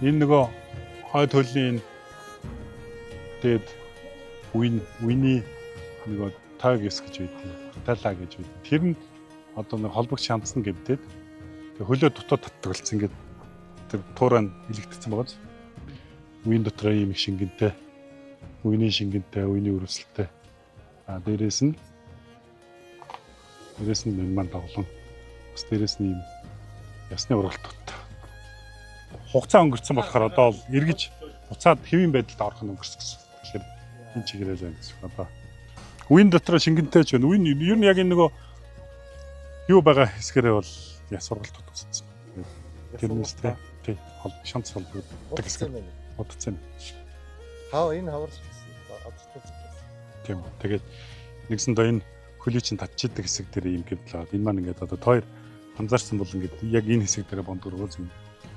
Энэ нөгөө хойд хөлний тэгээд үений нөгөө тойгс гэж байдгийг, тайлаа гэж байдаг. Тэр нь одоо нэг холбогч шандсан гэдээд тэг хөлөө дутуу татгалцсан ингээд тэр туураа илэгдсэн байгаа. Үеийн дотроо ийм их шингэнтэй, үений шингэнтэй, үений өрөвсөлтэй. Дээрээс нь ман тоглон. Бас дээрээс нь ийм ясны ургалттай. Хугацаа өнгөрцөн болохоор одоо эргэж буцаад хэвийн байдалд орох нь өнгөрсөн гэсэн. Тэгэхээр энэ чигээрээ л байна гэсэн. Одоо үеийн дотроо шингэнтэй ч байна. Үеийн ер нь яг энэ нөгөө юу байгаа хэсгэрээ бол яс ургалтууд үүссэн. Тэрнээс тий шанс холбогддог хэсэг утцсан. Энэ хавар одтой. Тийм. Тэгээд нэгсэндээ энэ хөлийг чинь татчихдаг хэсэг дээр юм гэвэл энэ маань ингээд одоо тойр анзаарсан бол ингээд яг энэ хэсэг дээр бонд өргөөс юм.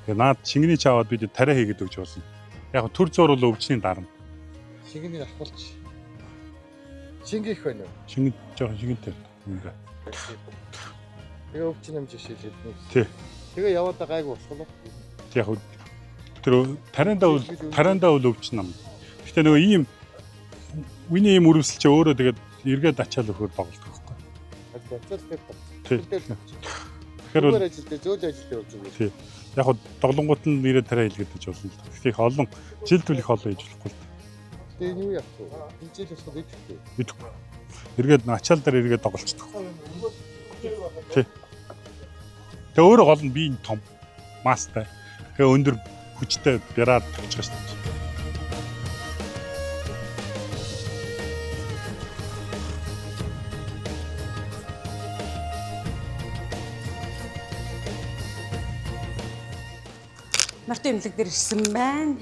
Тэгээ наад шингэний чаваад бид тариа хийгээд өгч болно. Яг төр зур бол өвчний дарна. Шингэний авахулч. Шингэх байна уу? Шингэж жоохон шингэнтэй юм байна. Тэгээ өвчин амж шилээд нэг. Тий. Тэгээ яваад гайгүй болох уу? Яг тэр тариандаа бол өвчин нам. Гэхдээ нөгөө ийм үний ийм үрвсэл чи өөрөө тэгээд эргээд ачаал өгөхөөр тоглолт байхгүй. Тий. Тэгэхээр зөөл ажил дээр явж байгаа. Тий. Яг хоо тоглонгууд нь нэрээ тариа хэлгээд болж болно. Гэхдээ олон жилдвэл их олон хийж болохгүй л. Тэгээ юу яах вэ? Энэ жил бас идэхгүй. Идэхгүй. Эргээд ачаал дээр эргээд тоглолцдог. Тий. Тэгээ өөрөө гол нь биеийн том мастай. Тэгээ өндөр хүчтэй бяраад тавьж байгаа шүү дээ. Март имлэг дээр ирсэн байна.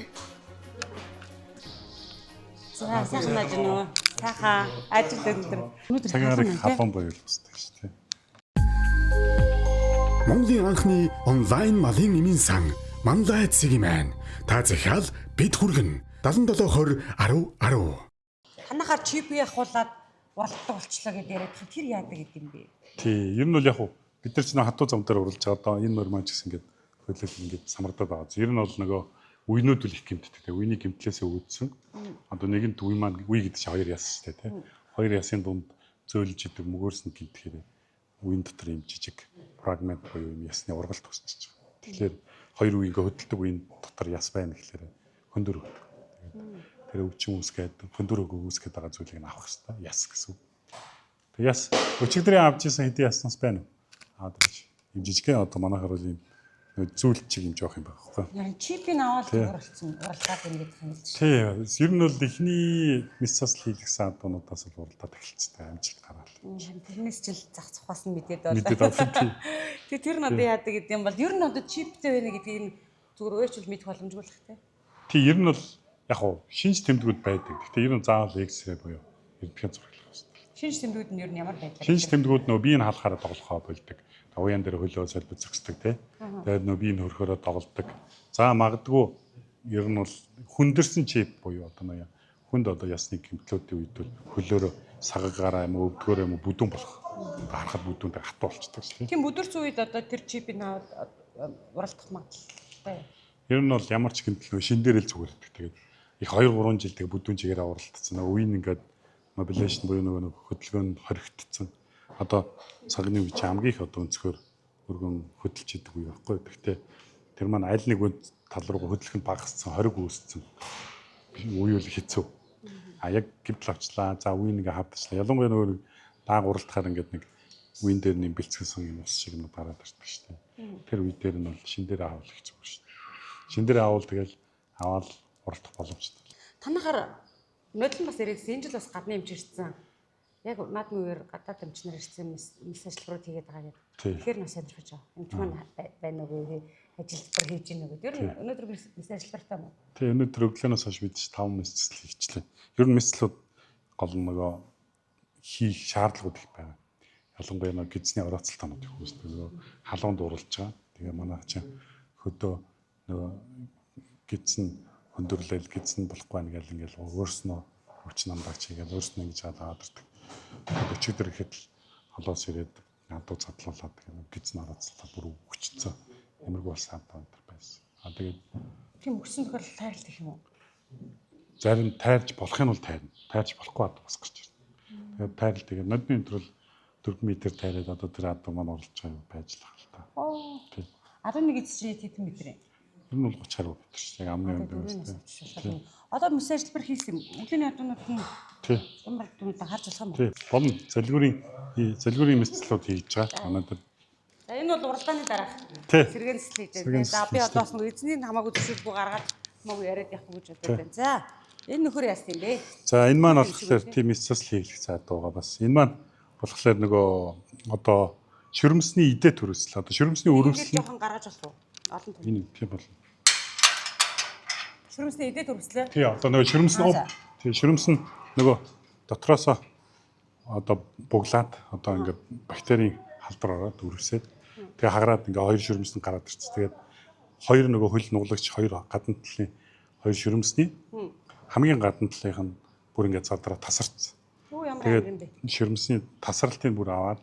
За сайхан ажил нөө. Сайхан ажил өндөр. Цагаараа халуун боёл өсдөг шүү дээ. Монголын анхны онлайн малын эмийн сан Мандаа эцгийн маань. Та захиал бид хүргэн 77201010. Танахаар чипээ хуулаад болтдог болчлоо гэдээ яриад тэр яадаг гэдэг юм бэ? Тий, ер нь бол яг бид нар ч нэг хатуу зам дээр уралж байгаа доо энэ мөр маань ч гэсэн ингээд хөлөөл ингээд самардаад байгаа. Ер нь бол нөгөө үеинүүд үл их гэмтдэг. Үений гэмтлээсээ үүдсэн. Одоо нэгэнт үе маань үе гэдэг чинь хоёр яс шүү дээ, тий. Хоёр ясын дунд зөөлж идэг мөгөөрсөн гэмтгэхээр үеийн дотор юм жижиг фрагмент буюу юм ясны ургалт үүсчихэж байгаа. Тэгэхээр хоёр үе ингээд хөдөлдөг үеийн дотор яс байна гэхлээр хөндөр өгдөг. Тэр өвчин үүсгээд хөндөр өгөөсгээд байгаа зүйлийг нь авах хэрэгтэй. Яс гэсэн. Тэг яс өчигдрийн авч исэн хэдийн яснаас байна уу? Дэрч юм жижигхэн одоо манайхаар бол юм зүйл чиг юм жоох юм байна байхгүй. Яг чипийг аваад уралцсан уралдаад байна гэдэг юм л чинь. Тий, ер нь бол эхний мессаж хийлгсэн адуунуудаас л уралдаад эхэлчихсэн амжилт гараад. Тэрнээс ч л зах цухаас нь мэдээд байна. Мэдээд байна. Тэгээ тэр нь одоо яадаг гэдэг юм бол ер нь одоо чиптэй байна гэдгийг нь зүгээр өөрчлөл мэдэх боломжгүй л хэ. Тий, ер нь бол яг хуу шинж тэмдгүүд байдаг. Гэхдээ ер нь заавал X-ray буюу эрдэнэхэн зураг хэрэгтэй. Шинж тэмдгүүд нь ер нь ямар байдлаар? Шинж тэмдгүүд нөө биеийг халахаараа тоглохоо болдог. Уян дээр хөлөө солбод зөксдөг тий. Тэгээд нөө биеийг хөрхөөрөө тоглодог. За магадгүй ер нь бол хүндэрсэн чип буюу одоо нөө хүнд одоо ясны гэмтлүүдийн үед бол хөлөөрөө сагагаараа юм уу өвдгөөр юм уу бүдүүн болох. Харахад бүдүүнтэй хатуу болчихдог шүү дээ. Тийм бүдүүрсэн үед одоо тэр чипийг аваад уралдах магадлалтай. Ер нь бол ямар ч гэмтэл нөө шин дээр л зүгээр байдаг. Тэгээд их 2-3 жил тэгээ бүдүүн чигээрээ уралдсан. Үеийн ингээд мобилизашн буюу нөгөө хөдөлгөөнд хоригдсон. Одоо цагны үе чи хамгийн их одоо өнцгөр өргөн хөдөлж идэг үе байхгүй. Гэхдээ тэр маань аль нэг тал руу хөдөлгөнд багассан, хориг үүссэн. Үе үл хэцүү. Яг гэмтэл авчлаа. За үе нэгэ хавдчихлаа. Ялангуяа нөгөө дааг уралдахаар ингээд нэг үеийн дээр нэм бэлцсэн юм ус шиг нэг гараад ирдэг шүү дээ. Тэр үе дээр нь бол шин дээр аавал их зүгээр шүү дээ. Шин дээр аавал тэгэл аваад уралдах боломжтой. Танахаар нодлон бас ирсэн энэ жил бас гадны эмч ирсэн. Яг наадмын үеэр гадаад эмчнэр ирсэн мессежлбарууд хийгээд байгаа гэдэг. Тэгэхээр нас сонирхож байгаа. Эмч маань байна уу? Ажилтар хийж гинэ гэдэг. Ер нь өнөөдөр мессежлбартай юм уу? Тий, өнөөдөр өглөөнөөс хойш бид 5 мессежл хийчихлээ. Ер нь мессежлүүд гол нөгөө хийх шаардлагууд их байна. Ялангуяа нөгөө гидсний орооцолтоонууд их үүсдэг. Нөгөө халуун дууралж байгаа. Тэгээ манай чинь хөдөө нөгөө гидсэн хөндөрлөл гидсэн болохгүй байна гэл ингээл өөрснөө хүч намдагч хийгээл өөрснөө ингэж хадаад ирдэг. Өчигдөр ихэд холоос ирээд надад задлуулаад гидсэн орооцолтоо бүр хүчцэн. Ямаргүй болсон хатаа өндөр байсан. Тэгээд Тийм өгсөн тохиолдолд тайралт гэх юм уу? Зарим тайрж болохын бол тайрна. Тайрж болохгүй ад бас гарч ирнэ. Тэгээд тайрал тэгээд нодны өндрөл 4 м тайраад одоо тэр адуу маань орлож байгаа юм байж л хэл та. Оо. Тийм. Адууны эзчний хэдэн метр юм? Тэр нь бол 30 гаруй метр шүү. Яг амны өндөр. Одоо мөс ажиллбар хийсэн өглөөний адуунууд нь тий. ямар дүнтэй харж болох юм бэ? Тий. Болно. Залгуурын мэсцлүүд хийж байгаа. Манай За энэ бол уралдааны дараах тий. сэргэнсэл хийж байна. За би одоо бас эзний хамаагүй зөвшөөрөлгүй гаргаад хамаагүй яриад явах гэж бодож байна. За энэ нөхөр яст юм бэ? За энэ маань болохоор тийм мэсцэл хийх цаад байгаа бас. Энэ маань болохоор нөгөө одоо ширмсний идэ төрөсөл. Одоо ширмсний өрөвсөл жоохон гаргаж болох уу? Олон төр. энэ тийм бол. Ширмсний идэ төрөслөө. Тий. Одоо нөгөө ширмс нь тий ширмс нь нөгөө дотроосоо одоо буглаад одоо ингээд бактерийн халдвар ороод өрөвсөд тэгээ хагараад ингээ хоёр ширмэс нь гараад ирчих. Тэгээд хоёр нөгөө хөл нуглагч хоёр гадна талын хоёр ширмэсний хамгийн гадна талынх нь бүр ингээ задраа тасарч. Юу ямар юм бэ? Ширмэсний тасралтыг бүр аваад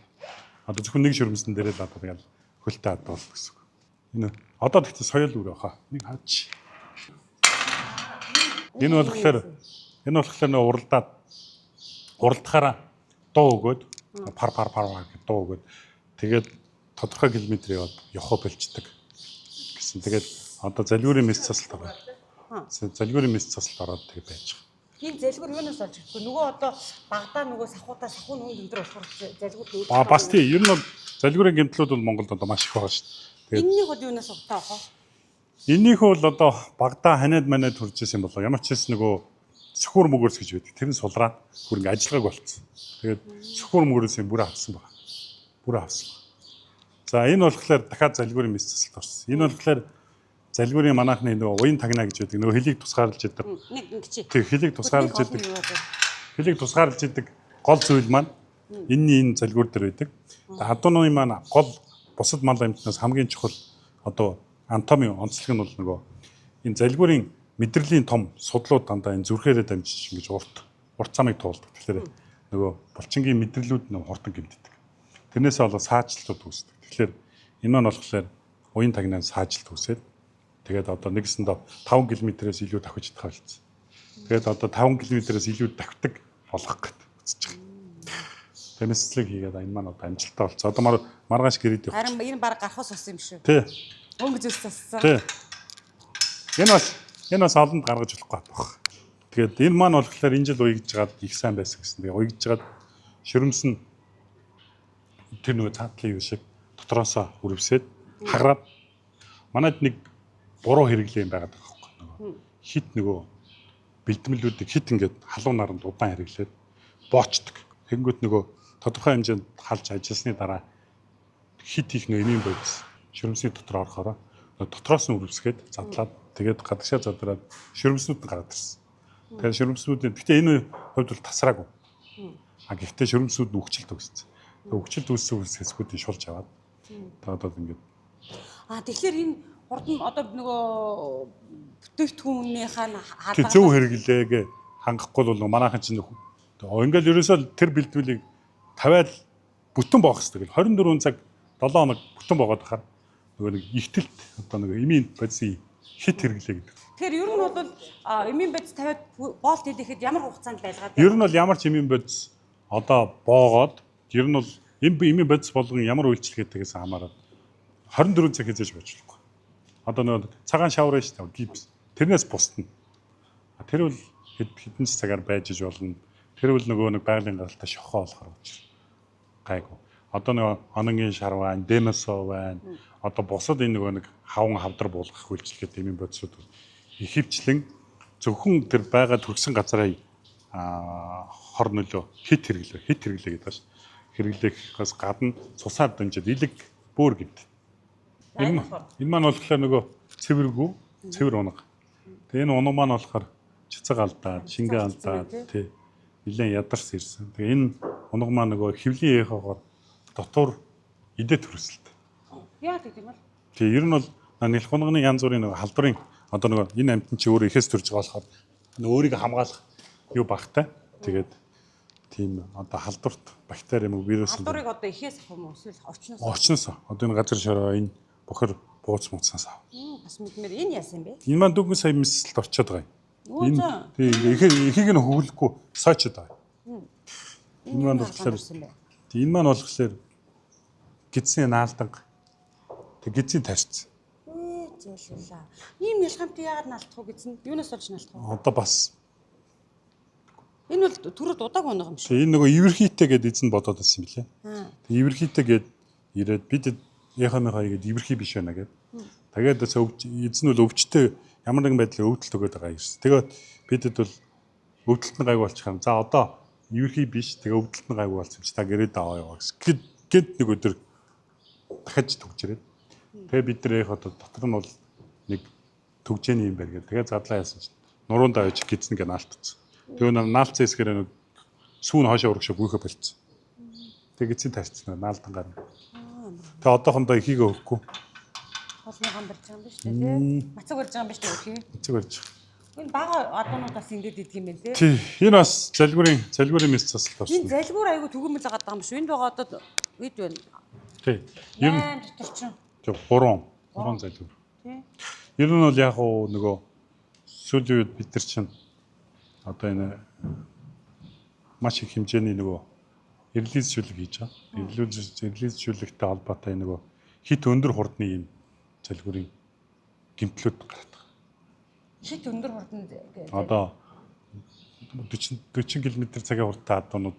одоо зөвхөн нэг ширмэсэн дээрээ л одоо тэгэл хөлтэй адуул гэсэн үг. Энэ одоо тэгтээ соёл үр байхаа. Нэг хаач. Энэ болохоор нөгөө уралдахаараа дуу өгөөд пар гэж дуу өгөөд тэгээд тодорхой километр явах болчдөг гэсэн. Тэгээд одоо залгуурын мэс цасалт ороод. Залгуурын мэс цасалт ороод тэг байж байгаа. Тийм залгуур юунаас олж ирэх вэ? Нөгөө одоо багадаа нөгөө сахуу нүнд өндөр болохоор залгуур нүүр. Бас тийм ер нь бол залгуурын гэмтлүүд бол Монголд одоо маш их байгаа шүү дээ. Энэний хол юунаас угтаа авах вэ? Энийх бол одоо багадаа ханаад манад төрж исэн болоо. Ямар ч хэс нөгөө сөхөр мөгөрс гэж байдаг. Тэр нь сулраад бүр ингээ ажиллагааг болцсон. Тэгээд сөхөр мөгөрөөс бүрээ авсан байна. Бүрээ авсан. За энэ болохоор дахиад залгуурын мэс цасалт орсон. Энэ болохоор залгуурын манайхны нөгөө уян тагнаа гэж байдаг. Нөгөө хөлийг тусгаарлаж идэг. Нэг ингэчи. Тэг хөлийг тусгаарлаж идэг. Хөлийг тусгаарлаж идэг гол зүйл маань энэ залгуур дээр байдаг. Адууны маань гол бусад мал амьтнаас хамгийн чухал одоо анатомийн онцлог нь бол нөгөө энэ залгуурын мэдрэлийн том судлууд дандаа энэ зүрхээрээ дамжиж ингэж урт цамыг туулдаг. Тэгэхээр нөгөө булчингийн мэдрэлүүд нэг хурдан гэмтдэг. Тэрнээсээ болоод саачлалууд үүсдэг. Тэгэхээр энэ маань болохоор уян тагнаа саажилт үүсээд тэгээд одоо нэгэсэндээ 5 км-ээс илүү давхиж чадах болсон. Тэгээд одоо 5 км-ээс илүү давхдаг болгох гэдэг үзэж байгаа. Тэмцэлэг хийгээд энэ маань одоо амжилттай болсон. Одоо маргааш гэрээд явах. Харин энэ баг гарахаас болсон юм шүү. Тий. Өнгө зүс тассан. Тий. Энэ бас олонд гаргаж болохгүй байна. Тэгээд энэ маань болохоор энэ жил уягж жагаад их сайн байсан гэсэн. Тэгээд уягж жагаад ширмс нь тэр нөгөө цаатлын юу шиг дотроосоо үрвсээд хагараад манайд нэг буруу хэрэглээ юм байгаад байгаа байхгүй нөгөө хит нөгөө бэлтгэлүүдийг хит ингээд халуун наранд удаан хэрэглээд боочдөг. Тэгэнгүүт нөгөө тодорхой хэмжээнд халж ажилласны дараа хит их нөгөө эмийн бодис ширмсний дотор орохороо дотроос нь үрвсгээд задлаад тэгээд гадагшаа задраад ширмснүүд нь гараад ирсэн. Тэгээд ширмснүүдийн гэхдээ энэ хувьд бол тасраагүй. Гэхдээ ширмснүүд нь өгчлөлт өгсөн. Өгчлөлт үүссэн хэсгүүдийг шулж аваад одоо ингээд Тэгэхээр энэ урд нь одоо нөгөө бүтээгдэхүүнийхээ хаалгаа зөв хэрэглээг хангахгүй бол манайхан чинь ингээл ерөөсөө тэр бэлтгэлийг тавиад бүтэн боох хэрэгтэй. 24 цаг 7 хоног бүтэн боогод хахаар нөгөө нэг ихтэлт одоо нэг эмийн бодисын хит хэрэглээ гэдэг. Тэгэхээр ер нь бол эмийн бодис тавиад боолт хийхэд ямар хугацаанд байлгаад ер нь бол ямар ч эмийн бодис одоо боогод ер нь бол эмийн бодис болгон ямар үйлчлэгээтэйгээс хамаарат 24 цаг хийж байж болохгүй. Одоо нөгөө цагаан шавар шүү дээ гипс. Тэрнээс бусдна. Тэр бол хэдэн цагаар байж иж болно. Тэр бол нөгөө нэг байгалийн гаралтай шохоо болохоор гайгүй. Одоо нөгөө ононгийн шар байна, демосо байна. Одоо бусад энэ нөгөө нэг хаван хавдар буулгах үйлчлэгээ эмийн бодисууд ихэвчлэн зөвхөн тэр байгаа төрсэн газраа хор нөлөө хит хэрэглээ гэдэг байна. Хэрэглэхээс гадна цусаар донжид илэг бөөр гэдэг. Энэ маань болохоор нөгөө цэвэр унаг. Тэгээ энэ унаг маань болохоор чицэг алдаад, шингээ алдаад тий нэлээд ядарс ирсэн. Тэгээ энэ унаг маань нөгөө хөвлийн яхагоор дотор идэ төрөсөлт. яа гэдэг юм бол Тэгээ ер нь бол нэлх унганы янз бүрийн нөгөө халдварын одоо нөгөө энэ амьтан чи өөрөө ихээс төрж байгаа болохоор өөрийгөө хамгаалах юу багтай. Тэгээд тийм одоо халдварт бактери юм уу вирус халдварыг одоо ихээс авах юм уу эсвэл орчноос одоо энэ газар шороо энэ бохор бууц муцаас ав. бас мэдмээр энэ яасан бэ? Энэ маань дүүхэн сая мисэлд орчод байгаа юм. Өө зөө. Тийм ихийг нь хөвлөхгүй сойчод байгаа. Энэ маань маань болохоор- болсон бэ? Энэ маань болохоор гидсний наалданга. Тэг гидсийн тарьц. Зээлүүлээ. Ийм ялгамт яагаад наалтах вэ гэсэн? Юунаас болж наалтах вэ? Одоо бас Энэ бол түрүүд удааг унах юм шиг. энэ нөгөө ивэрхийтэй гэдээ эзэн бодоод байсан юм билээ. Аа. Тэг ивэрхийтэй гээд ирээд бид яхамихаа гээд ивэрхий биш байна гэд. Тэгээд эзэн бол өвчтэй ямар нэгэн байдлаар өвдөлт өгöd байгаа юм шиг. Тэгээд бидэд бол өвдөлт нь гайгүй болчихсон. За одоо ивэрхий биш тэгээ өвдөлт нь гайгүй болсон чи та гэрээд аваа яваа гэсэн. Гэд нэг өдөр дахиж төгж ирээд. Тэгээ бид нар яг одоо дотор нь бол нэг төгжээний юм байна гэдэг. Тэгээ задлаа яасан чинь нуруунд авч гидсэн гэ наалтцсан. Тэгээ наалцсан хэсгэрээ нэг сүүн хоошоо урагшаа гүйхэ болцсон. Тэгээ гидсэн тарьцсан наалдангаар. Тэгээ одоохондоо ихийг өгөхгүй. Холны гам барьж байгаа юм биш үү те? Бацаг барьж байгаа юм биш үү үхий? Эцэг барьж. Энэ бага одоонуудаас ингэж идэх юм байна те? Тий, энэ бас залгуурын мэс цасалт Энэ болсон. залгуур айгу төгөөмөл байгаа даа юм шүү. Энд байгаа одоо үед байна. Тий. Ер нь Дотор чинь. 3 залгуур. Тий. Ер нь бол яг уу нөгөө сүүлийн үед бид нар чинь одоо энэ маш их хэмжээний нөгөө релизжүүлэг хийж байгаа. Релизжүүлэгтэй холбоотой нөгөө хит өндөр хурдны юм залгуурын гэмтлүүд гардаг. Хит өндөр хурданд гэдэг. Одоо 40 км цагийн хурдтай адуунууд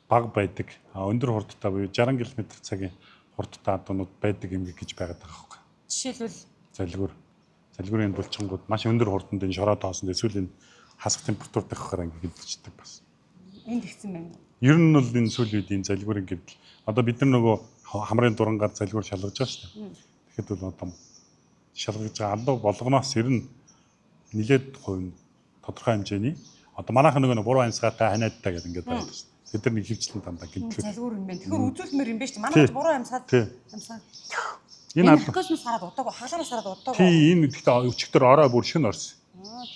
бага байдаг. Өндөр хурдтай буюу 60 км цагийн хурдтай адуунууд байдаг юм гэж байгаад байгаа хэрэг. Жишээлбэл Залгуурын булчингууд маш өндөр хурданд энэ шороо тоосон. Эсвэл энэ хасах температур дахихаар ингэ гэмтэлждэг бас. энд ихсэн байна. Ер нь бол энэ сүүлийн үед энэ залгуурын гэмтэл одоо бид нар нөгөө хамрын дурангаар залгуур шалгаж байгаа шүү дээ. Тэгэхэд бол одоо шалгаж байгаа алуу болгоноос ер нь нилээд хувь тодорхой хэмжээний одоо манайхан нөгөө буруу амьсгаатай ханиадтай гэдэг ингээд байдаг шүү дээ. Бид нар нэг хөвчлэн дандаа гэмтлээ. Залгуур юм байна. Тэгэхээр үзүүлмээр юм байна шүү дээ. Манай буруу амьсаад амьсаад. Энэ алуу космос хараад удаагүй, хаалгараас хараад удаагүй. тий энэ гэхдээ өчигдөр ороо бүр шин орсон.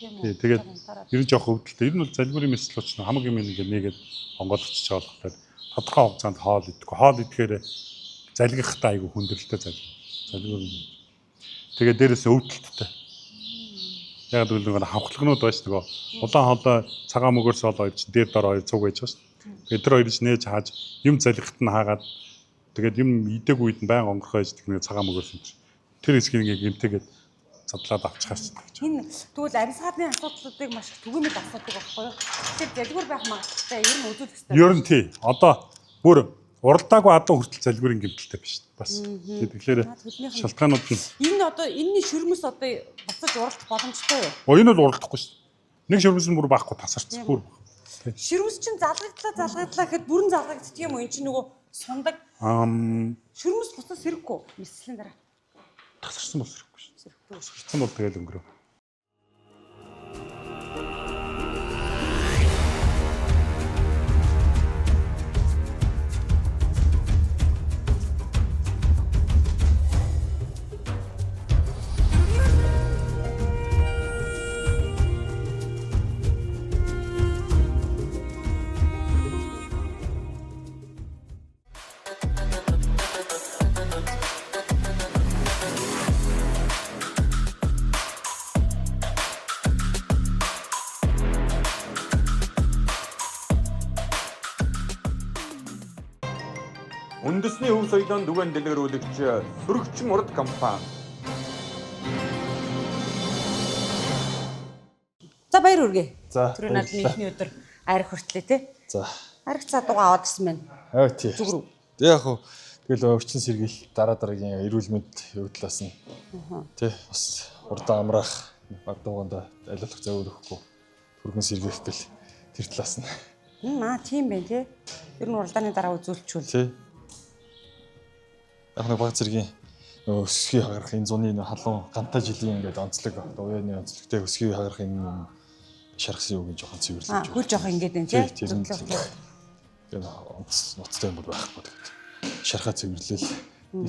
Тийм Тий үү. тэгээд ер нь жоох хөвдөлтэй. Ер нь бол залгуурын мэслүүч нь хамаг юм ингээд нэгээд онгойлгоч байгаа болохоор тодорхой хугацаанд хоол идэхгүй. Хоол идэхээр залгихтай айгүй хүндрэлтэй залгуур. Тэгээд дээрээс өвдөлттэй. Яг л нэг хавхлагнууд байж нөгөө улаан хоолой цагаан мөгөөс олоо чинь дээр дор хоёр цуг байж байгаа шүү дээ. Тэгээд тэр хоёрыг нээж хааж юм залгихт нь хаагаад тэгээд юм идээгүй үед нь байнга онгорхоо иждэг нэг цагаан мөгөөс юм. Тэр хэсгийг ингээ гэмтэйгээд задлаад авчихсан гэж. Энэ тэгвэл амьсгааны асуудлуудыг маш их түгээмэл асуудаг байхгүй юу? Тэгэхээр залгуур байх магадлалтай ер нь үзүүлэх хэрэгтэй. Ер нь тий. Одоо бүр уралдаагүй адуу хүртэл залгуурын гэмтэлтэй биш бас. Тэгэхээр шалтгаанууд нь Энэ одоо энэний шүрмэс одоо буцаж уралдах боломжтой юу? энэ бол уралдахгүй шүү дээ. Нэг ширмэс нь бүр байхгүй тасарч бүр. Шүрмэс чинь залгагдлаа гэхэд бүрэн залгагддаг юм уу? Энд чинь нөгөө сундаг шүрмэс буцаж сэрэхгүй. Мэслийн дараа. Тасарсан бол хэрэггүй шүү. Тасарсан бол тэгэл өнгөрөө. Үндэсний өв соёлын дүгэн дэлгэрүүлэгч Сөрөгчин урд компани. За баяр хүргэе. За, Түрүү наадмын эхний өдөр арх хүртлээ те. За. Арх цаа дугаа аваад ирсэн байна. Тий. Зүг рүү. Тэг яг хөө тэгэл өвчин сэргийл дараагийн эрүүл мэнд явуулаас нь тий бас урдаа амраах баг дуганд алиулах зөв өгөхгүй түргэн сэргийлэх гэл тэр талаас нь Тийм байна те. Ер нь уралдааны дараа үзүүлчихвэл. тий. Яг нэг баг зэргийн нөгөө өсгий хагарах энэ зуны халуун гантай жилийн ингээд онцлог уяаны онцлогтэй өсгий хагарах энэ шархсан юу гэж жоохон цэвэрлэж Хөл жоох ингээд байна те. Тэр нь ноцтой юм бол байхгүй тэгээд шархаа цэвэрлээл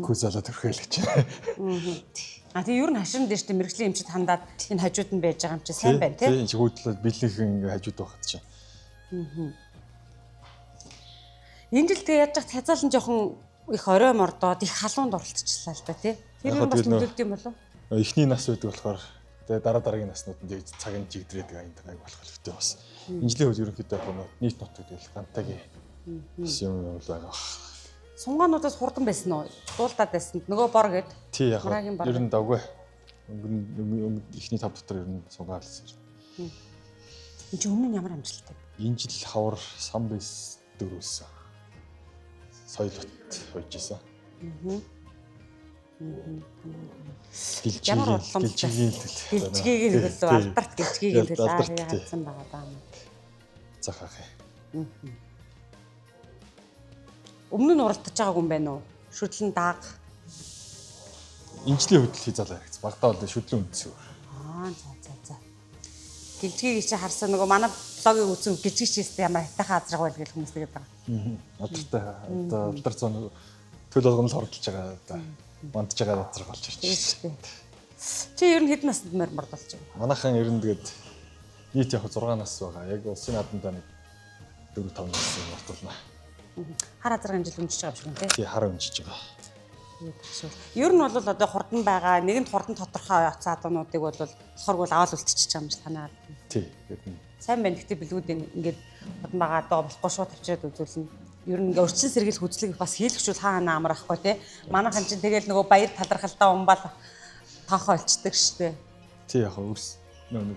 икүү залаад өрхөөл гэж. Тэгээ ер нь хашин дээр ч мэрэгжлийн эмчид хандаад энэ хажууд нь байж байгаа юм чи сайн байна те. Тийм чигүүдлээ бэлэнхэн ингээ хажууд байхад чинь. Энэ жил тэгээ яаж ч хязгаалan жоохон их орой мордоод их халуунд оролцчихлаа л да тий. Тэр нь бас нөлөөлд юм болов? эхний нас байдаг болохоор тэгээ дараагийн наснууд нь цаг нь жигдрээд байгаа юм болох хэрэгтэй бас. Инжилийн хувьд ерөнхийдөө яг нийт нутаг тэгэл гантагийн юм бол байгаа. Сунгаануудаас хурдан байсан уу? Дуулдаад байсан. Нөгөө бор гэд. Тий яг Марагийн бор. ер нь давгүй. Эхний тав дотор ер нь сунгаалсан. Энд чи өмнө нь ямар амжилттай? Энэ жил хавар сан бис дөрөвсөн. Соёлот хойжсэн. Ямар уламжлалтай. Гэлжгийг л алдарт гэлжгийг л яасан байгаа даа. Захах. Өмнө нь уралдаж байгаагүй юм байна уу? Шүтлэн дааг. Инжлийн хөдөл хийзал харагц. Багтаа бол шүтлэн үндсэн. За. Гэлжгийг чи харсан нөгөө манай блогийн үзэн гэлжиг чийстэй ямар хайтайхан азраг байл гэх хүмүүс тэгээд байгаа. Алдартай одоо алдар зүүн төл болгоно л хордолж байгаа одоо мандж байгаа азраг болж ирж байна. Чи ер нь хэдэн наснд морд болж байгаа? Манайхан ер нь тэгээд нийт яг 6 нас байгаа. Яг улсын наадамдаа нэг 4-5 нас мартуулна. Хар азрагын жил өмжиж байгаа юм шиг тий хар өмжиж байгаа. Ер нь бол одоо хурдан байгаа нэгэнд хурдан тодорхой цаадуунуудыг бол болохоор аваад үлдчихэж байгаа юм шиг танаа. Тий гэдэг нь. Сайн байна гэхдээ билгүүдийн ингээд хурдан байгаа доо болохгүй шууд авчираад үзүүлнэ. Ер нь ингээд урьдчилан сэргийлэх хүчлэг бас хийлгчүүл хаана амрахгүй тий. Манайхан чинь тэгэл нөгөө баяр талархалтаа умбал тоохоо олчдаг штэ. Тий яг өрс нөө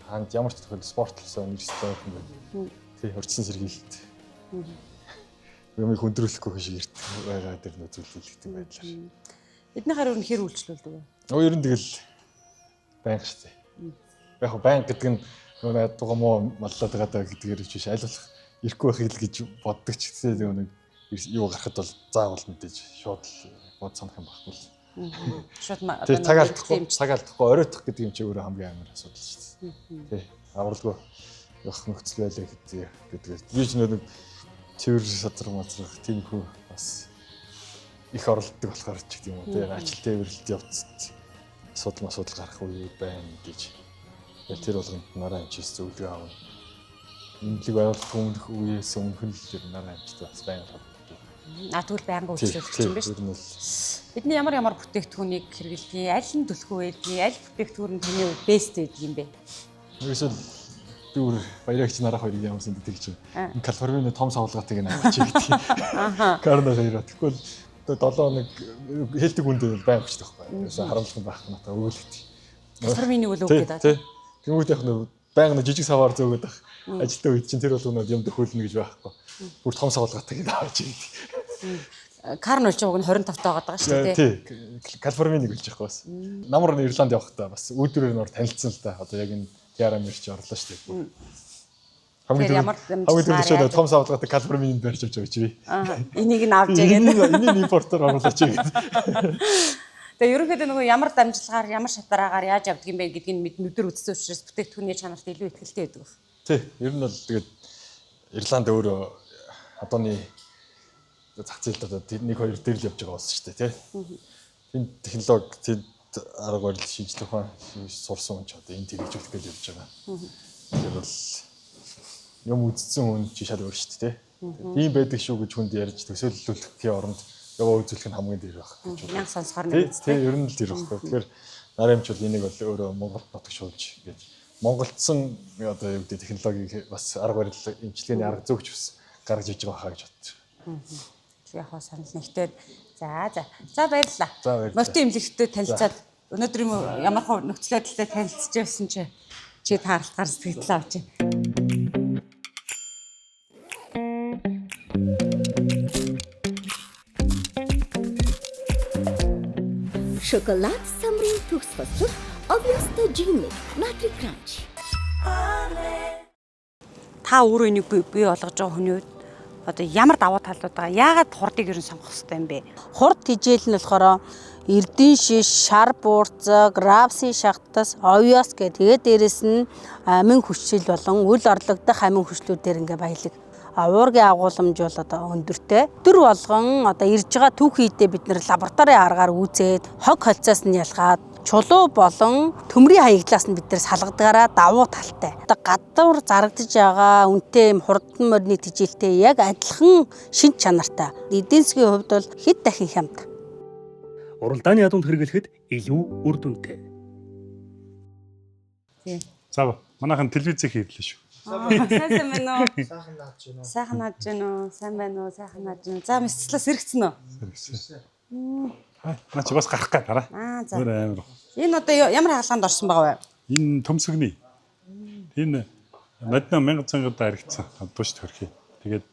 ханд ямар ч тохиол спортлсон университет юм байна. Тий урьдчилан сэргийлэлт. Юмыг хүндрүүлэхгүй шиг эрт байгаа дээр нөцөлөлдөлтэй байдлаар. Эднийхээр ер нь хэр үйлчлүүлдэг вэ? Ер нь тэгэл байнга шүү дээ. Яг байнга гэдэг нь нөгөө дугаа муу маллаад байгаа гэдгээр биш аль болох ирэхгүй байх хэл гэж боддог ч гэсэн нэг юу гарахад бол заавал мэдээж шууд бод санах юм баггүй л. Шууд цагаалтахгүй оройтох гэдэг юм чи өөрөө хамгийн амар асуудал шүү дээ. Тий. Авралгүй явах нөхцөл байлаа гэдгээр би ч нэг цэвэр садраг мазрах тиймхүү бас их оролддог болохоор ч гэдэг юм уу. Тэгээ ажил тээвэрлэлт явцад асуудал гарах үе байна гэж. Тэр болгонд нараа амжиж зөвлөгөө авна. Имлэг байгуулах өмнөх үеэс өмнөх нь л нараа амжиж бас байнга. Тэгвэл байнга үйлчлүүлж юм биш үү? Бидний ямар бүтээгдэхүүнийг хэрэглэдэг, аль нь төлхөө байдаг, аль бүтээгдэхүүн нь таны бест байдаг юм бэ? Ерөөсөө би өөр баярагч нарах хоёрыг ямарсан гэдэг чинь Калифорнийн том савлгаатыг авч ирдэг. Карна хоёроо. Тэгвэл одоо 7 хоног хэлдэг хүнд байнга ч таахгүй. Ерөөсөө харамсалтай байх надад өгөөлөд. Калифорнийг бол өгөөд аа. Тэмүүт яг нэг байнга жижиг саваар зөөгөөд байх. Ажилтаа үед чинь тэр болгонод юм төхөөлнө гэж байхгүй. Бүр том савлгаатыг авч ирдэг. Карн болж байгааг нь 25 таа байгаа шүү дээ. Тий. Калифорниг болж байгаа бас. Намар нь Ирланд явахдаа бас үүдрээр нөр танилцсан л та. Одоо яг энэ Яра мэрч орлоо шүү дээ. Хамгийн түрүүчээд том савлгаатыг Калифорнид барьж авч байгаа чи би. Энийг нь авч яагаад. Энийг импортоор оруулаач гэдэг. Тэгээ ерөнхийдөө нөгөө ямар дамжлагаар, ямар шатараагаар яаж авдаг юм бэ гэдгийг нүдээр үзсэн учраас бүтээгдэхүүний чанарт илүү ихтэй байдаг. Тий, ер нь бол тэгээд Ирланд өөрөө одооний зах зээлд одоо 1-2 дээр л явж байгаа болсон шүү дээ, тий. Энэ технологи тэд арга барил шинжлэх ухаан сурсан хүн ч одоо энэ хэрэгжүүлэх гэж явж байгаа. Тэр бол юм үзсэн хүн чи шал өөр шүү дээ, тий. Ийм байдаг шүү гэж хүнд ярьж төсөөлөлүүлэхийн оронд яваа үзүүлэх нь хамгийн дээр байх гэж байна. Мянга сонсохоор нэг тий, ер нь л тэр байхгүй. Тэгэхээр нарийн ч бол энийг бол өөрөө Монгол нутаг шуулж гэж монголдсон одоо юу гэдэг технологиг бас арга барил эмчилгээний арга зүйч бас гаргаж иж байгаа хаа гэж бодчих. Яг хаа санал нэгтээд за баярлалаа. Морти эмнэлэгтэй танилцаад өнөөдөр ямар хөө нөхцөл байдлаар танилцж байсан чи тааралтаар сэтгэл авч байна. Шоколад самрын төгс хослол Obviously Jimmy Nutri Crunch. Та өөрөө энийг бий болгож байгаа хүний үед одоо ямар давуу талууд байгаа? Яагаад хурдыг ер нь сонгох хэрэгтэй юм бэ? Хурд хижээл нь болохоор эрдэн шиш, шар буурцаг, рапси шахтас, овёс гэх тэгээд дээрэс нь амин хүчил болон үл орлогдох амин хүчлүүдээр ингээ баялаг. Уургийн агуулмж бол одоо өндөртэй. Төр болгон одоо ирж байгаа түүхийдээ бид нэр лабораторийн аргаар үзээд хог холцоос нь ялгаад чулуу болон төмрийн хаягдлаас нь бид нэр салгадгаараа давуу талтай. Одоо гадуур зарагдж байгаа үнэтэй юм хурдан морины тижээлтэй яг адилхан шин чанартай. Эдийн засгийн хувьд бол хэд дахин хямд. уралдааны ядуунд хэрэглэхэд илүү үр дүнтэй. Тийм. За манайхан телевизээ хийрлээ шүү. Сайн байна уу? Сайхан нааж байна уу? Сайн байна уу? Сайхан нааж байна уу? За мэслээс сэрэгцэн үү? Наа чи бас гарах гэ дараа. За. Өөр амар. Энэ одоо ямар хаалганд орсон байгаа вэ? Энэ төмсгний. Энэ модно 1000 цангада харигдсан. Дуушт хөрхий. Тэгээд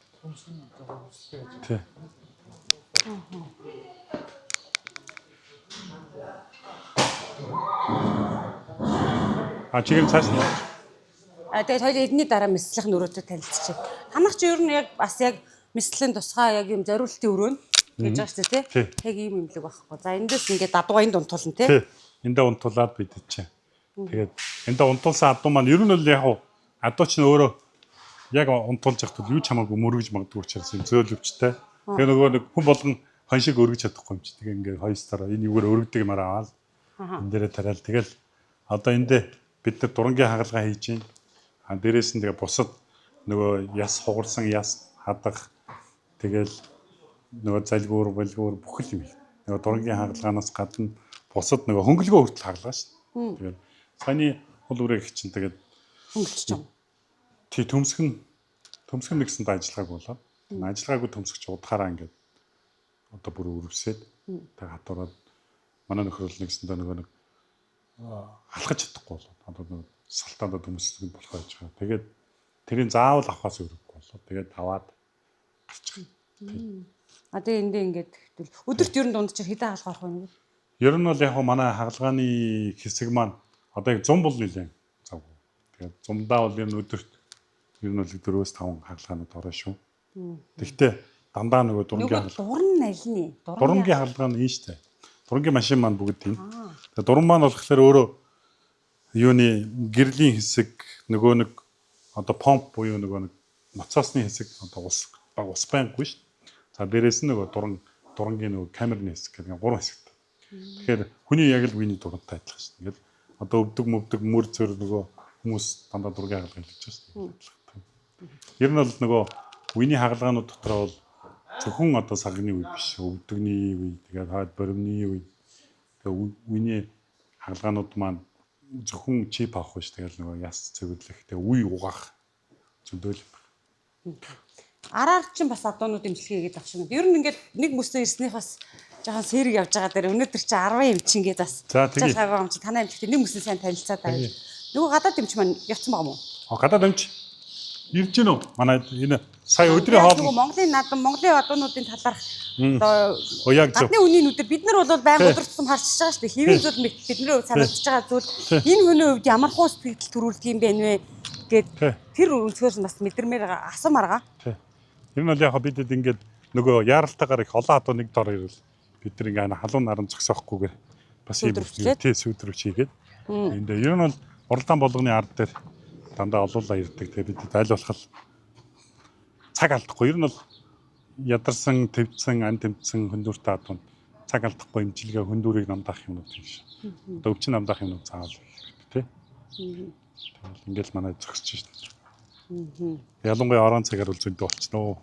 тий. Чигэм цааш нь. Тэгээд хоёул эдний дараа мэслэх нөрөөдөө танилцчих. Танах чи ер нь яг бас яг мэслийн тусгай яг юм зориултын өрөөнд гэж байгаа шүү дээ тий. Яг ийм юмлэг байхгүй. За эндээс ингээд адуугаа энд унтуулна тий. Тий. Эндээ унтуулаад бид чинь. Тэгээд эндээ унтуулсан адуу маань ер нь л яг адуу ч өөрөө яг унтуулж явахдаа юу ч хамаагүй мөргөж магадгүй учраас зөөлөвчтэй. Тэгээ нөгөө нэг хүн болгон хон шиг өргөж чадахгүй юм чи. Тэгээ ингээд хоёрстороо энэ юугаар өргөдөг юм аваад энэ дээрээ тариал. Тэгэл одоо эндээ бид нар дурангийн хагалгаа хийж чинь. Дээрээс нь тэгээ бусад нөгөө яс хугарсан яс хадах тэгэл нөгөө залгуур болгуур бүх юм. Нөгөө дурангийн хагалгаанаас гадна бусад нөгөө хөнгөлгөө хүртэл хагалгаа шүү. Тэгээд саяны хул үрэг чинь тэгээд хөнгөлж юм. Тий төмсгөн нэгсэнд ажиллагааг болоод ажиллагаагүй төмсгч удахаараа ингээд одоо бүр өрөвсөд тэг хатуураад манай нөхөр л нэгсэндээ нөгөө нэг алхаж чадахгүй болоод одоо нөгөө салтаандаа төмсгэн болохоо гэж байгаа. Тэгээд тэрийг заавал авахаас өрөхгүй болоод тэгээд аваад гарчих. Одоо эндээ ингээд өдөрт ер нь дундч хэдэн хаалга орох вэ? Ер нь бол яг манай хагалгааны хэсэг маань одоо яг 100 бол нэлээд завгүй. Тэгээд 100-даа бол ер нь өдөрт ер нь бол 4-5 хагалгаанууд орно шүү. Тэгвэл дандаа нөгөө дурангийн дуран аль нь? Дурангийн хагалгаа нь шүү дээ. Дурангийн машин маань бүгд тийм. Тэгээд дуран маань болохоор өөрөө юуны гэрлийн хэсэг нөгөө нэг одоо помп буюу нөгөө нэг ноцоосны хэсэг одоо ус байнгүй шүү. За дээрээс нь нөгөө дурангийн нөгөө камерны хэсэг гэдэг 3 хэсэгтэй. Тэгэхээр хүний яг л үений дурантай адилхан шүү. Ингээд одоо өвдөг мөр зөр нөгөө хүмүүс дандаа дурангийн хагалгаа хийж шүү. Ер нь бол нөгөө үений хагалгаанууд дотор бол зөвхөн одоо сагны үе биш. Өвдөгний үе, тэгээд хаад боримны үе. Тэгээд үений хагалгаанууд маань зөвхөн чип авах биш. Тэгээд нөгөө яс цэвэрлэх, тэгээд үе угаах зөндөл юм. Араар чинь бас адуунууд имчилгээ хийгээд авах шиг. Ер нь ингээд нэг мөстөө ирснийх бас жоохон сэрэг явж байгаа дээр өнөөдөр чи 10 эмч ингээд бас цаашаагаа юм чи танай эмчтэй нэг мөстөө сайн танилцаад байгаа. Нөгөө гадаад эмч маань явцсан байгаа мó? Гадаад эмч ирж гэнэ үү? Манай энэ сая өдрийн хоол Монголын наадам, Монголын одоонуудын талаарх одоо гадны үнийн нүдээр бид нар бол байнга удирдсан харчиж байгаа шүү дээ. Хэвийн зүйл бидний хувьд санагдаж байгаа зүйл энэ хүний хувьд ямар хуу сэтгэл төрүүлдэг юм бэ нэ гэд тэр өнцгөөс бас мэдэрмээр асуумаар байгаа. Тэр нь бол яг бидэд ингээд нөгөө яаралтайгаар их олон хатуу нэг дор ирэл бид нар ингээд халуун наран зогсоохгүйгээр бас юм сүйдрүүч хийгээд эндээ ер нь бол уралдаан болгоны ард дээр дандаа олуулаа ирдэг. Тэгээ бидэд аль болох цаг алдахгүй. Ер нь бол ядарсан, твцсэн, ан тэмцсэн хөндүүртэй адуун цаг алдахгүй имчилгээ хөндүүрийг намдаах юмнууд юм шиг. Одоо өвчин намдаах юмнууд заавал тий. Тэгэл ингээл манай зогсож шээ. Ялангуяа орон цагаар бол зөндөө болчихноо.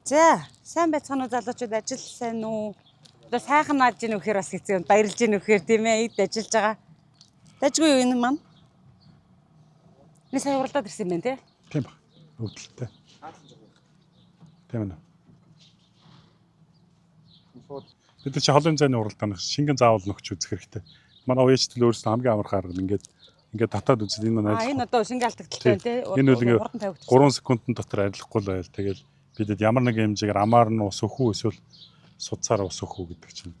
За, сайн байцгаана уу залуучууд, ажил сайн уу? Одоо сайхан нааж ийн вэхээр бас хэцүү юм. Баярлж ийн вэхээр тийм ээ, эд ажиллаж байгаа. Дажгүй юу энэ маань? Энэ сая уралдаад ирсэн юм байна тий? Тийм ба. Өвдөлттэй. Тийм ээ. Бид чи холын зайны уралдаанаас шингэн заавал нөхч үзэх хэрэгтэй. Манай уяачтал өөрөөсөө хамгийн амархан арга ингээд татаад үзэл энэ маань энэ одоо шингээ алдагдaltaй байна тий. Энэ үл ингээд 3 секундын дотор арилахгүй л байл. Тэгэл бидэд ямар нэг хэмжээгээр амаар нь ус өхөө эсвэл судсаар ус өхөө гэдэг чинь.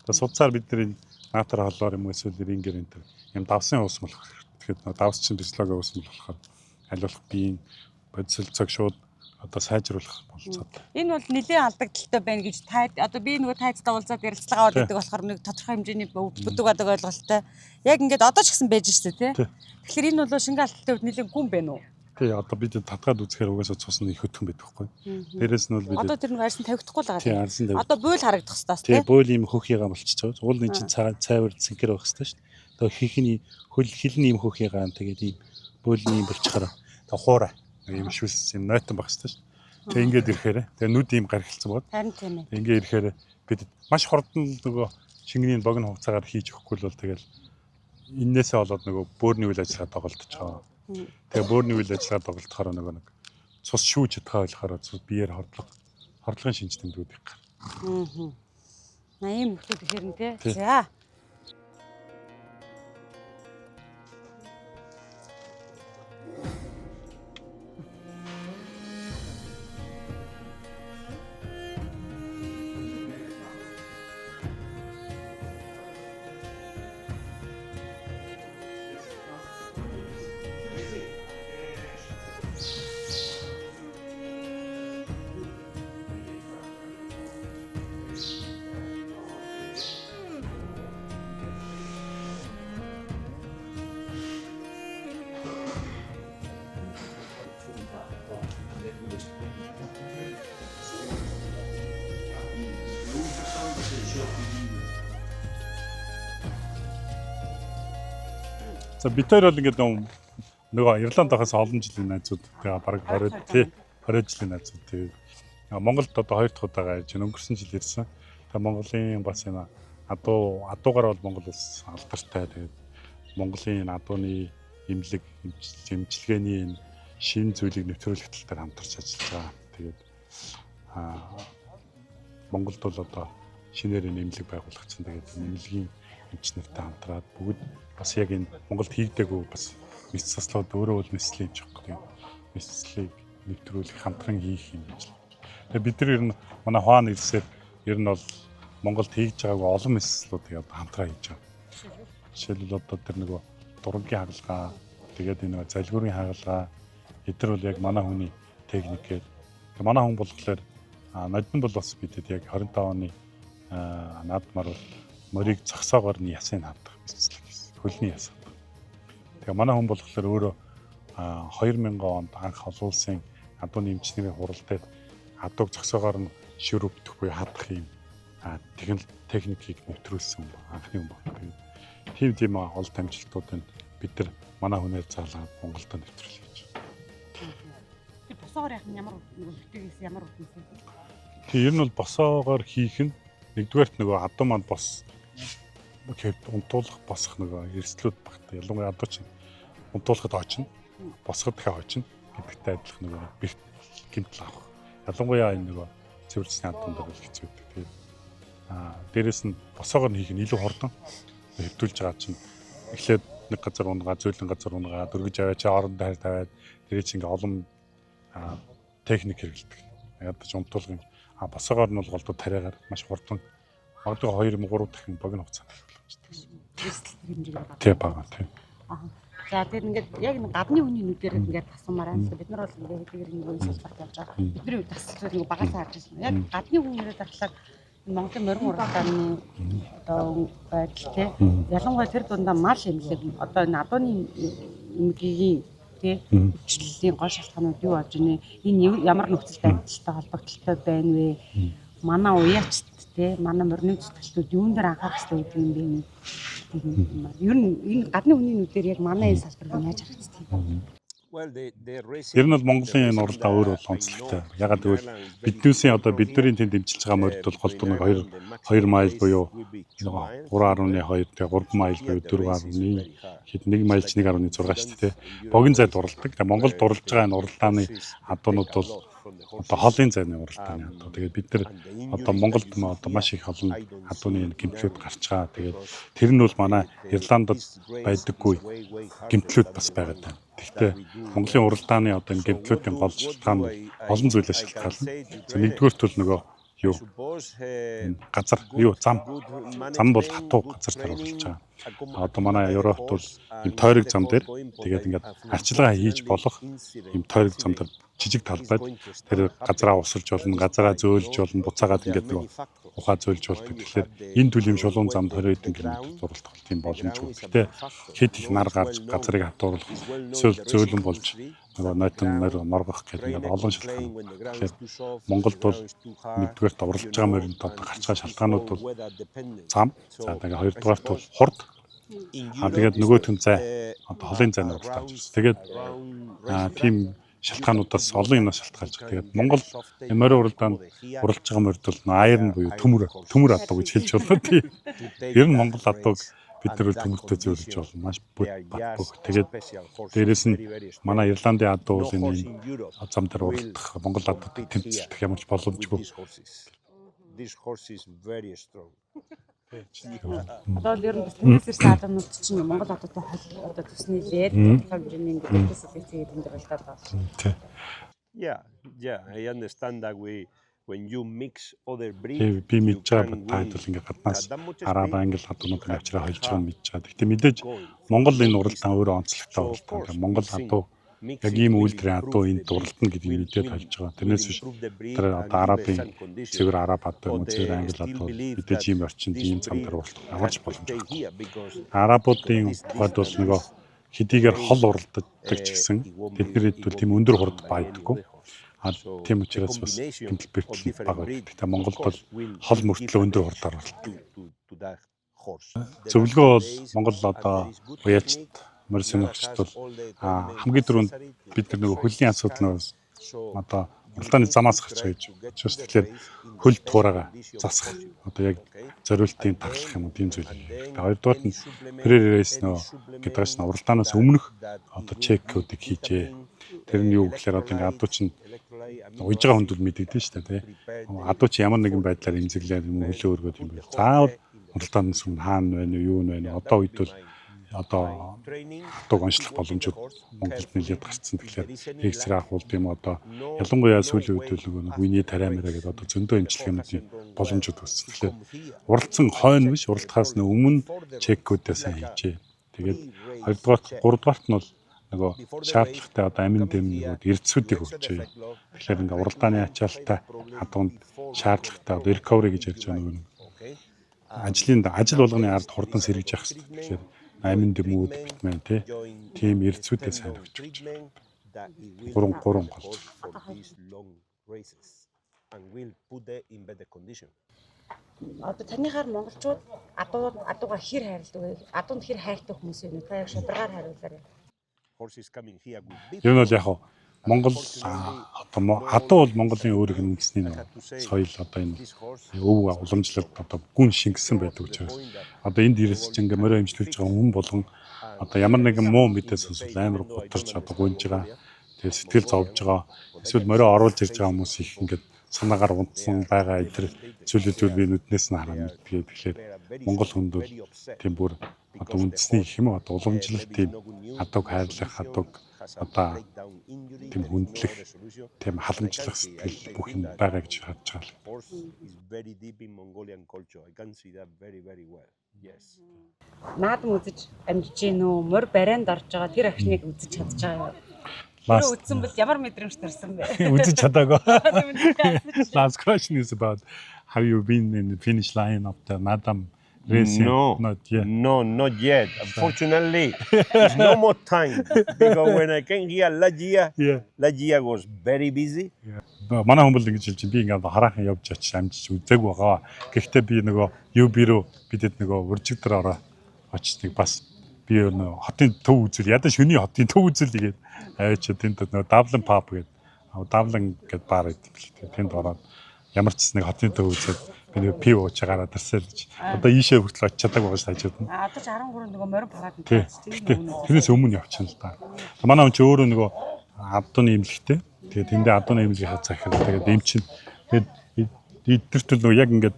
Тэгээ судсаар бидний наатар холоор юм эсвэл рингээр энэ юм давсан ус болох. Тэгэхээр давс чинь физиологийн ус болохоор аль болох биеийн бодисолцоог шууд одоо сайжруулах болцоотой. Энэ бол нэлийн алдагдaltaй байна гэж одоо би нөгөө тайцтай уулзаад ярилцлагаа болдог болохоор нэг тодорхой хэмжээний бүдэг байдаг ойлголттой. Яг ингээд одоо ч гэсэн байж штэ тий. Тэгэхээр энэ бол шингээ алдагдaltaй үед нэлийн гүн байна уу? Тий, одоо бид татгаад үзэхээр угаасаа цус нь их хөтгөн байдаг байхгүй. Дээрээс нь бол бид одоо тэр нэг арьсан тавигдахгүй л байгаа. Тий, одоо буйл харагдах хэвээр тий. Тий, буйл юм хөхийгаа болчихж байгаа. Уул энэ чинь цайвар цэнхэр байх хэвээр шүү дээ. Одоо хийхний хилний юм хөхийгаа тэгээд ийм буйлны юм болчихороо. Тэгээд хуурай юм шүс юм нойтон байх хэвээр шүү дээ. Тэгээ ингээд ирэхээр тэгээ нүд ийм гаргалцсан бод. Харин тийм ээ. Ингээд ирэхээр бид маш хурдан нөгөө шингэний богино хугацаагаар хийж өгөхгүй бол тэгэл энээсээ болоод нөгөө бөөрийн үйл ажиллагаа доголдож байгаа. Тэгээ бөөрийн үйл ажиллагаа доголдохоор нөгөө нэг цус шүүж чадхаа болохоор биеэр хордлогын шинж тэмдгүүд их гар. Ийм хүмүүс ихээр нь тий. За. За бид хоёр бол ингээд нөгөө Ирланд байхаас олон жилийн найзууд тэгээ бараг 20 жилийн найзууд тэгээ Монголд одоо 2 дахь удаага ирж өнгөрсөн жил ирсэн. Тэгээ Монголын бас энэ адуугаар бол Монгол улс алдартай. Тэгээд Монголын адууны эмнэлэг эмчилгээний энэ шинэ зүйлийг нэвтрүүлэх тал дээр хамтарч ажиллаж байгаа. Тэгээд Монголд бол одоо шинээр эмнэлэг байгуулагдсан. Тэгээд эмнэлгийн эмч нартай хамтраад бүгд бас яг энэ Монголд хийгдээгүй бас мэс заслууд өөрөө бол мэслийн эмч байхгүй. Мэслийг нэвтрүүлэх хамтран хийх юм гэж. Тэгээ бид нар ер нь манай хаана ирсээр ер нь бол Монголд хийж байгаагүй олон мэслүүдийг одоо хамтраа хийж байгаа. Жишээлбэл одоо тэр нөгөө дургийн хагалгаа, тэгээд энэ залгуурын хагалгаа эдгээр бол яг манай хүний техникээр. Манай хүн болохоор надад бол бас бидэд яг 25 оны наадмаар бол морийг зогсоогоор нь ясыг хавдаг мэслэг гэсэн. Хөлний яс. Тэгээ манай хүн болохоор өөрөө 2000 онд анх олон улсын адууны эмчнэрийн хурал дээр адууг зогсоогоор нь ширүү бүтэх буюу хадах юм техникийг нэвтрүүлсэн анхны хүн байна. Тийм олон амжилтуудыг бид нар манай хүнээр заалаад Монголд нэвтрүүлж гэж. Тэр босоогоор яг ямар бүтээс ямар үтнэс. Тийм ер нь бол босоогоор хийх нь нэгдүгээрт нөгөө адуу манд бос унтуулах босох нөгөө эрсдлүүд багтаа. Ялангуяа адуу чинь унтуулахад очно, босоход дахиад очно гэдэгтэй адилхан нөгөө бэрт гэмтэл авах. Ялангуяа энэ нөгөө цэвэрлэсний адуун дээр бол хэцүү байдаг. Тэгээд дээрэс нь босоогоор хийх нь илүү хурдан хэвдүүлж байгаа чинь эхлээд нэг газар унгаа, зөөлөн газар унгаа, дөргиж аваад чи оронд хайр тавиад тэр чинь ингээ олон техник хэрэглэдэг. Яг ч унтуулгын босоогоор нь бол голдуу тариагаар маш хурдан магадгүй 2-3 дахин богино хугацаанд Тий бага тий. За тэр ингээд яг нэг гадны хүний нүдээр ингээд тасмаар байна. Бид нар бол ингээд хэдийгээр нэг үйл ажиллагаанд явж байгаа. Бидний үед тасчлал нэг багасаа харж байна. Яг гадны хүнээрээ дарахлаар Монголын морин уралдааны одоо байдал тий. Ялангуяа тэр дундаа мал эмнэлэг одоо энэ адууны эмнэлгийн тий хүчлэлийн гол шалтгаанууд юу болж байна? Энэ ямар нөхцөл байдалтай холбогдолтой байна вэ? Манай уяачт тий манай морины зүтгэлтүүд юун дээр анхаарах хэрэгтэй гэдэг юм бэ? Ер нь энэ гадны хүний нүдээр яг манай энэ салбар яаж харагддаг? Ер нь бол Монголын энэ уралдаа өөр бол онцлогтой. Ягаад гэвэл биднээсээ одоо бидний тэнд дэмжиж байгаа морид бол голдуу нэг 2 майл буюу 3.2 тэгээ 3 майл буюу 4.1 хэд 1 майл ч 1.6 шүү дээ. Богино зайд уралдаг. Тэгээ Монголд уралж байгаа энэ уралдааны адуунууд бол одоо холын зайны уралдааны адуу. Тэгээд бид нар одоо Монголд одоо маш их олон адууны гэмтлүүд гарч байгаа. Тэгээд тэр нь бол манай Ирландд байдаггүй гэмтлүүд бас байгаад байна. Гэхдээ Монголын уралдааны одоо энэ гэмтлүүдийн гол шалтгаан олон зүйлээс шалтгаална. За нэгдүгээрт бол нөгөө юу газар юу зам бол хатуу газар дээр болж байгаа. Одоо манай Европт бол юм тойрог зам дээр тэгээд ингээд арчилгаа хийж болох юм тойрог зам дээр жижиг талбайд тэр газараа усалж болно, газараа зөөлж болно, буцаагаад ингээд нэг ухаа зөөлж болдог. Тэгэхээр энэ түлэм шулуун замд 20 хэдэн км зуралт бол тийм боломжгүй. Гэхдээ хэд их нар гарч газрыг хатууруулах эсвэл зөөлөн болж нөгөө нойтон норгох гэдэг ингээд олон шалтгаан. Тэгэхээр Монголд бол нэгдүгээрт уралж байгаа мөрөнд одоо гарч байгаа шалтгаанууд бол зам, за тэгээ хоёрдугаарт бол хурд. Тэгээд нөгөөх нь зай одоо холын зайны уралдааж байна. Тэгээд тийм шалтгаануудаас олон юмнаас шалтгаалж байгаа. Тэгээд Монгол морин уралдаанд уралж байгаа морид бол айрн буюу төмөр адуу гэж хэлж болно тий. Ер нь Монгол адууг бид нар төмөртэй зөвлөж болно. Маш бат. Тэгээд дээрэс нь манай Ирландын адуу бол энэ зам дээр уралдах Монгол адуудад тэмцэлдэх ямар ч боломжгүй. This horse is very strong. Одоо л ер нь тэнэс ирсэн адамууд чинь Монгол одоотой одоо төснөлээд хэмжээний ингээд селекцгээд энэ дэр болтоод байна. Yeah, I understand that when you mix other breeds. Би мэдж байгаа байдал ингээд гаднаас араб англи адуунууд авчраа холж байгаа мэдж байгаа. Гэхдээ мэдээж Монгол энэ уралдаан өөрөө онцлогтой уралдаан. Монгол адуу яг ийм үйлдвэрийн адуу энд дурлална гэдгийг мэдээд хэлж байгаа. Тэрнээс биш тэр одоо арабын цэвэр араб адуу юм уу цэвэр англи адуу мэдээж ийм орчинд ийм зам дээр уралдах ямар ч боломжгүй. Арабуудын хувьд бол нөгөө хэдийгээр хол уралддаг ч гэсэн тэдний хэд бол тийм өндөр хурд байдаггүй. Тийм учраас бас гэмтэл бэртэл бага байдаг. Тэгээ Монголд бол хол мөртлөө өндөр хурдаар уралддаг. Зөвлөгөө бол Монгол одоо уяачд морь сонирхчд бол хамгийн түрүүнд бид нар нөгөө хөлийн асуудал нь одоо уралдааны замаас гарч байж байгаа. Тэгэхээр хөл туурайгаа засах одоо яг зориултын таглах юм уу тийм зүйл. Тэгээ хоёрдугаар нь пререйс нөгөө гэдэг чинь уралдаанаас өмнөх одоо чекүүдийг хийжээ. Тэр нь юу гэхээр одоо ингээд адуу чинь ууж байгаа хүнд мэдэгдэн шүү дээ тий. Адуу чи ямар нэгэн байдлаар имзэглээд юм хөлөө өргөд юм байна. Заавал уралдаанаас өмнө хаана байна уу юу байна. Одоо үед бол одоо адууг онцлох боломжууд Монголд нэлээд гарцсан. Тэгэхээр эксрэ ахуулт юм одоо ялангуяа сүүлийн үед л нөгөө үений тариамаараа гэдэг одоо зөндөө имжлэх юмнуудын боломжууд үүссэн. Тэгэхээр уралдсан хойно биш уралдахаас өмнө чекүүдээ сайн хийжээ. Тэгээд гуравдугаарт нь бол нөгөө шаардлагатай одоо амин дэмнүүд эрдэсүүдийг өгчээ. Тэгэхээр ингээ уралдааны ачаалттай адуунд шаардлагатай одоо recovery гэж ярьж байгаа нөгөө ажил болгоны ард хурдан сэргэж явах хэрэгтэй. Тэгэхээр амин дэмүүд битмэн тийм эрдэсүүдээ сайн өгч өгч. Гурван гол. Одоо таныхаар монголчууд адуугаа хэр хайрладаг вэ? Адуунд хэр хайртай хүмүүс вэ? Та яг шударгаар хариулаарай. Ер нь бол яг Монгол одоо адуу бол Монголын өөрийнх нь үндэсний соёл одоо энэ өв уламжлалт одоо гүн шингэсэн байдаг учраас одоо энд ирээс чинь ингээ морин имжлүүлж байгаа хүн болгон одоо ямар нэгэн муу мэдээ сонсвол амар гутарч одоо гүнж байгаа. Тэгээ сэтгэл зовж байгаа. Эсвэл морин оруулж ирж байгаа хүмүүс их ингээ санаагаар унтсан байгаа эдгээр зүйлүүд би нүднээс нь хараад мэддэг. Тэгэхээр Монгол хүнд бол тийм бүр одоо үндэсний гэх юм одоо уламжлалт тийм адууг хайрлах адууг одоо тийм хүндлэх тийм халамжлах сэтгэл бүх юм байгаа гэж харж байгаа. Наадам үзэж амжиж гин үү? Морь барайнд орж байгаа тэр агшныг үзэж чадж байгаа юу? Тэр үзсэн бол ямар мэдрэмж төрсөн бэ? Үзэж чадаагүй. Last question is about have you been in the finish line of the Naadam racing? No, not yet. No, not yet. Unfortunately, there's no more time because when I came here last year was very busy. Манай хүмүүс ингэж хэлж би ингээд хараахан явж очиж амжиж үзег байгаа. Гэхдээ би нөгөө UB руу бидэд нөгөө уржиг дээр ороо очиж бас би нөгөө хотын төв үзэл ядаж шөний хотын төв үзэл тэгээд аваач тэнд нөгөө Dublin pub гэдэг Dublin гэдэг бар гэдэг. Тэнд ороод ямар ч нэг хотын төв үзээд би нөгөө пив ууж гараад ирсэл гэж. Одоо ийшээ хүртэл очиж чадаагүй байгаа шүү хажууд нь. Одоо ч 13 нөгөө морин парад нь тэрнээс өмнө явчихна л да. Манай хүн ч өөрөө нөгөө адууны имлэгтэй. Тэгээд тэндээ адууны имлэгийн хазаа гэхэд тэгээд эмчин. Тэгээд эдгэрт л нөгөө яг ингээд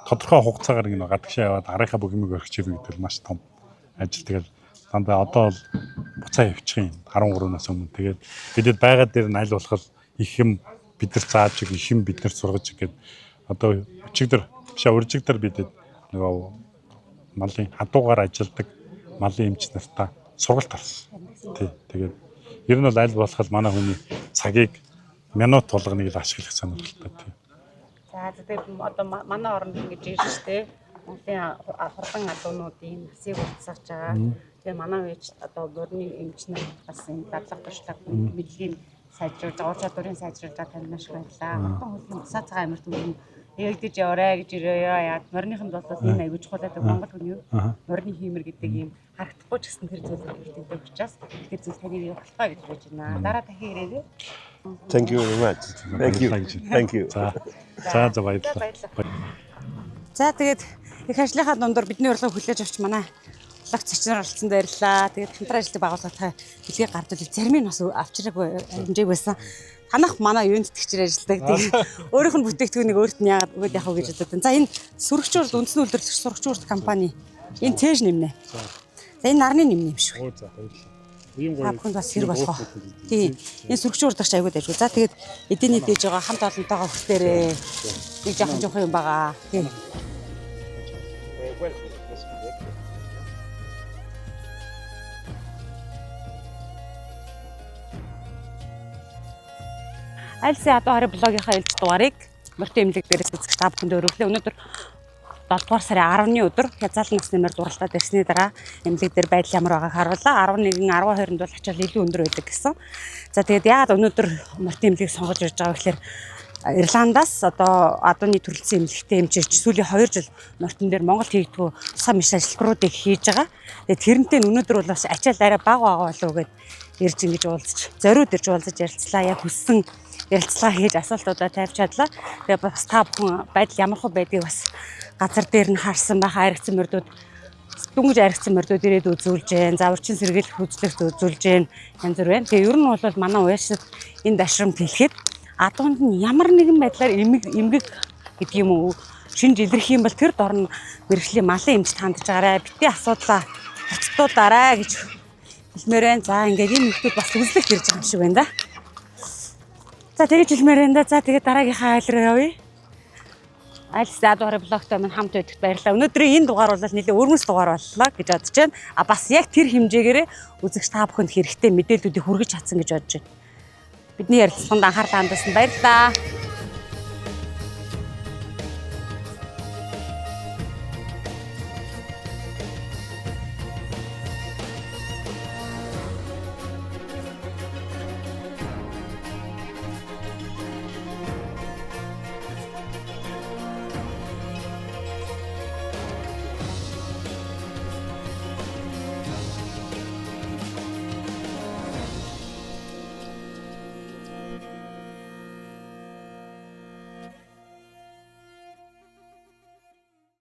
тодорхой хугацаагаар ингээд гадагшаа яваад арийнхаа бүх юмыг өргөж ирнэ гэдэг нь маш том ажил. Тэгээд дандаа одоо л буцаа явчих юм 13-наас өмнө. Тэгээд бидэд байгаа дээр нь аль болох их юм бид нар зааж их юм бид нар сургаж гэдэг. Одоо өчигдөр уржиг дээр бидэд нөгөө малын адуугаар ажилладаг малын эмч нартаа сургалт авсан. Тэгээд ер нь бол аль болох манай хүний цагийг минут болгоныг л ашиглах сонирхолтой тийм. За тэгээд одоо манай оронд ингэж ирж штэ. Монголын хурдан адуунуудын насыг уртсаж байгаа. Тэгээ манай үеч одоо морины эмч нар бас энэ дадлага туршлага мэдлэгийг сайжруулж, ур чадварыг сайжруулж тань маш их баярлаа. Хурдан хөлийн засаа цагаан амирт үеийн ээлдэж яваарэ гэж ирээё. Яг морныхын бол энэ аягүй чухал байдаг Монгол хүний юу? Морны хиймэр гэдэг ийм харагдахгүй ч гэсэн тэр зүйл хэрэгтэй учраас тэр зүйл таныг явуулах гэж бодож байна. Дараа дахин ирээрэй. Thank you very much. Thank you. За баярлалаа. За тэгээд их ажлынхаа дундор бидний урилгыг хүлээж авч манай лагц зочноор олцсон баярлалаа. Тэгээд хамтран ажилладаг байгууллагатай билгийг гардвал зарим нь бас авчираагүй хэмжээг байсан. Танах манай юунд тэтгэгчээр ажилладаг. Тэгээд өөрийнх нь бүтээгдэхүүнийг өөрт нь яагаад өгөөд явах гэж бодод. За энэ сүрэгчурд үндэсний үйлдвэрлэгч сүрэгчурд компани энэ тээж нэмнэ. За энэ нарны нэмнэ юм шүү. За баярлалаа. Ийм Та бүхэнд бас хэрэг болох. Тийм. Энэ сүрэгчурд дагч аягүй дайжгүй. За тэгээд эдийн дээж байгаа хамт олонтойгоо хүртээрээ нэг жоохон юм байгаа. Тийм. Альсын адуу хараа блогийнхаа ээлж дугаарыг морьтой эмнэлэг дээрээс үзэж та бүхэнд өргөлөө. Өнөөдөр 7 дугаар сарын 10-ны өдөр хязгаарлалт насны нэмэр дурлалаад ирсний дараа эмнэлэг дээр байдал ямар байгааг харууллаа. 11, 12-нд бол ачаал илүү өндөр байдаг гэсэн. За тэгээд яагаад өнөөдөр морьтой эмнэлгийг сонгож ирж байгаа вэ гэхээр Ирландаас одоо адууны төрөлцсөн эмнэлэгтэй эмчилж сүүлийн 2 жил морьтон дээр Монголд хийгдгүү тусгай миш ажилтнуудыг хийж байгаа. Тэгээд тэрнтэй өнөөдөр бол бас ачаал арай бага болов гэд ирж ингэж уулзч зориуд ирж уулзаж ярилцлаа. Яг хүссэн ярилцлага хийж асуултуудаа тавьж чадлаа. Тэгээ бас та бүхэн байдал ямар хөө байдгийг бас газар дээр нь харсан байх аригцсан морьдууд дүнгийн аригцсан морьдууд ирээд үзүүлж जैन. За урчин сэргийлэх үзлэгт үзүүлж जैन. Янз бүр байна. Тэгээ ер нь бол манай уяшид энэ дашрамт хэлэхэд адуунд нь ямар нэгэн байдлаар эмгэг гэдэг юм уу шинж илэрх юм бол тэр дор нь мэрэгжлийн малын эмч хандж байгаарэ. Бити асуудлаа буцтуудаарай гэж хэлмээр байна. За ингээд энэ хүмүүс бас үзлэгт ирж байгаа юм шиг байна да. За тэгэж хэлмээр байна да. За тэгээд дараагийнхаа айл руу явъя. Альс адуугаар блогтой минь хамт байдагт баярлалаа. Өнөөдрийн энэ дугаар бол нэлээд өрмөс дугаар боллоо гэж бодож байна. А бас яг тэр хэмжээгээр үзэгч та бүхэнд хэрэгтэй мэдээллүүдийг хүргэж чадсан гэж бодож байна. Бидний ярилцлаганд анхаарлаа хандуулсан баярлалаа.